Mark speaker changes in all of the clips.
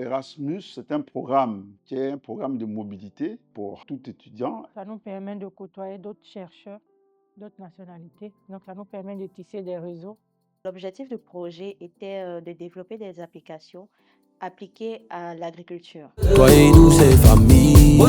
Speaker 1: Erasmus, c'est un programme qui est un programme de mobilité pour tout étudiant.
Speaker 2: Ça nous permet de côtoyer d'autres chercheurs, d'autres nationalités. Donc, ça nous permet de tisser des réseaux.
Speaker 3: L'objectif du projet était de développer des applications appliquées à l'agriculture.
Speaker 4: Toi et nous, c'est famille.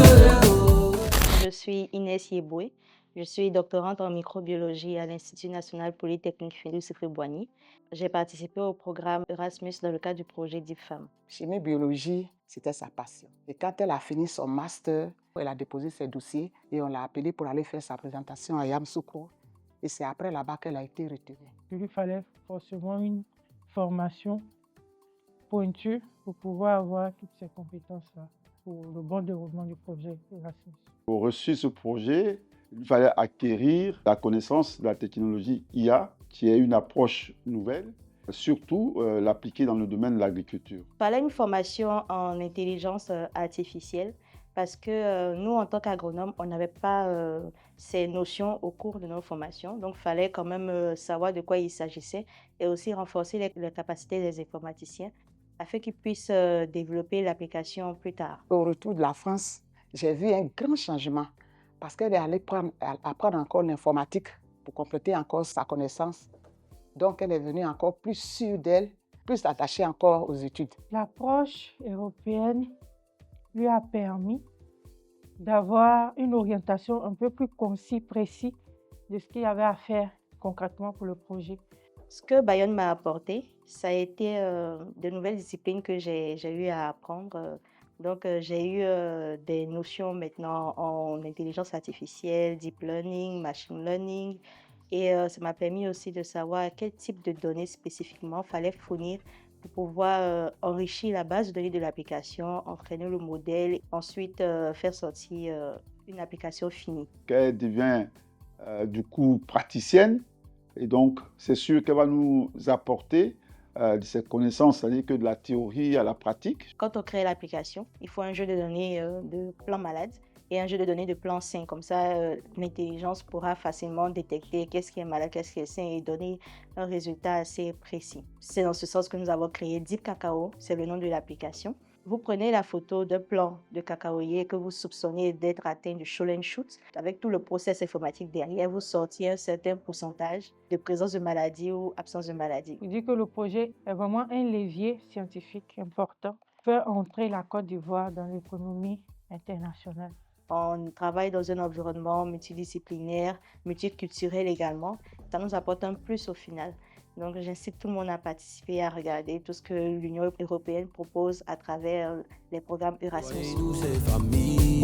Speaker 3: Je suis Inès Yeboué, je suis doctorante en microbiologie à l'Institut national polytechnique Félix Houphouët-Boigny. J'ai participé au programme Erasmus dans le cadre du projet Deep Femme.
Speaker 5: Chimie biologie, c'était sa passion. Et quand elle a fini son master, elle a déposé ses dossiers et on l'a appelée pour aller faire sa présentation à Yamoussoukro. Et c'est après là-bas qu'elle a été retenue.
Speaker 2: Il lui fallait forcément une formation pointue pour pouvoir avoir toutes ces compétences-là pour le bon déroulement du projet Erasmus.
Speaker 1: Pour réussir ce projet, il fallait acquérir la connaissance de la technologie IA, qui est une approche nouvelle, surtout l'appliquer dans le domaine de l'agriculture.
Speaker 3: Il fallait une formation en intelligence artificielle parce que nous, en tant qu'agronomes, on n'avait pas ces notions au cours de nos formations. Donc, il fallait quand même savoir de quoi il s'agissait et aussi renforcer les capacités des informaticiens afin qu'ils puissent développer l'application plus tard.
Speaker 5: Au retour de la France, j'ai vu un grand changement parce qu'elle est allée apprendre encore l'informatique pour compléter encore sa connaissance. Donc, elle est venue encore plus sûre d'elle, plus attachée encore aux études.
Speaker 2: L'approche européenne lui a permis d'avoir une orientation un peu plus concise, précise de ce qu'il y avait à faire concrètement pour le projet.
Speaker 3: Ce que Bayonne m'a apporté, ça a été de nouvelles disciplines que j'ai eu à apprendre. Donc, j'ai eu des notions maintenant en intelligence artificielle, deep learning, machine learning. Et ça m'a permis aussi de savoir quel type de données spécifiquement fallait fournir pour pouvoir enrichir la base de données de l'application, entraîner le modèle, ensuite faire sortir une application finie.
Speaker 1: Elle devient du coup praticienne et donc c'est sûr qu'elle va nous apporter de ses connaissances, c'est-à-dire que de la théorie à la pratique.
Speaker 3: Quand on crée l'application, il faut un jeu de données de plan malade et un jeu de données de plan sain. Comme ça, l'intelligence pourra facilement détecter qu'est-ce qui est malade, qu'est-ce qui est sain et donner un résultat assez précis. C'est dans ce sens que nous avons créé Deep Cacao, c'est le nom de l'application. Vous prenez la photo d'un plant de cacaoyer que vous soupçonnez d'être atteint de Sholl & Shoot. Avec tout le process informatique derrière, vous sortez un certain pourcentage de présence de maladie ou absence de maladie.
Speaker 2: Je dis que le projet est vraiment un levier scientifique important pour faire entrer la Côte d'Ivoire dans l'économie internationale.
Speaker 3: On travaille dans un environnement multidisciplinaire, multiculturel également. Ça nous apporte un plus au final. Donc, j'incite tout le monde à participer, à regarder tout ce que l'Union européenne propose à travers les programmes Erasmus.
Speaker 4: Toi et nous, c'est famille.